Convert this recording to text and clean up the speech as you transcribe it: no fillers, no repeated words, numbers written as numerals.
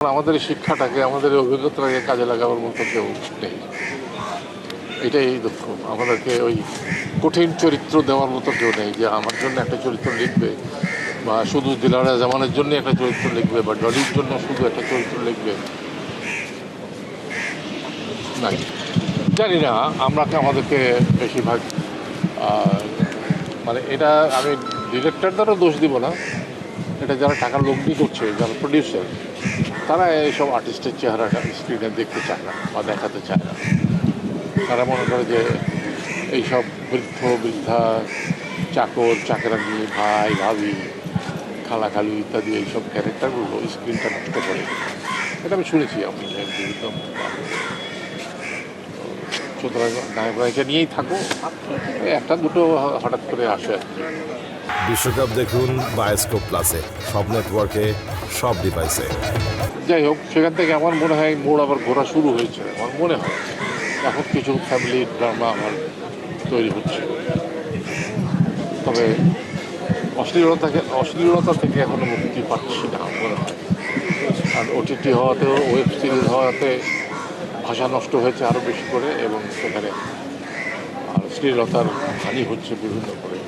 আমাদের এই শিক্ষাটাকে, আমাদের এই অভিজ্ঞতাটাকে কাজে লাগাবার মতো কেউ নেই। এটাই দুঃখ। আমাদেরকে ওই কঠিন চরিত্র দেওয়ার মতো কেউ নেই যে আমার জন্য একটা চরিত্র লিখবে, বা শুধু দিলারা জামানের জন্য একটা চরিত্র লিখবে, বা ডলির জন্য শুধু একটা চরিত্র লিখবে। নাই, জানি না। আমাদেরকে বেশিরভাগ মানে এটা আমি ডিরেক্টরদেরও দোষ দিব না, এটা যারা টাকা লগ্নি করছে, যারা প্রডিউসার, তারা এইসব আর্টিস্টের চেহারাটা স্ক্রিনে দেখতে চায় না বা দেখাতে চায় না। তারা মনে করে যে এইসব বৃদ্ধা, চাকর চাকরানি, ভাই ভাবি, খালাখালু ইত্যাদি এইসব ক্যারেক্টারগুলো স্ক্রিনটা নষ্ট করে। এটা আমি শুনেছি, আমি বিভিন্ন। সুতরাং নায়ক নায়িকা নিয়েই থাকো, একটা দুটো হঠাৎ করে আসে আর কি। বিশ্বকাপ দেখুন বায়োস্কোপ প্লাসে, সব নেটওয়ার্কে, সব ডিভাইসে। যাই হোক, সেখান থেকে আমার মনে হয় মোড় আবার ঘোরা শুরু হয়েছে। আমার মনে হয় এখন কিছু ফ্যামিলি ড্রামা আমার তৈরি হচ্ছে, তবে অশ্লীলতা থেকে এখনো মুক্তি পাচ্ছি না মনে হয়। আর ওটিটি হওয়াতেও, ওয়েব সিরিজ হওয়াতে ভাষা নষ্ট হয়েছে আরও বেশি করে, এবং সেখানে আর শ্লীলতার হানি হচ্ছে বিভিন্ন করে।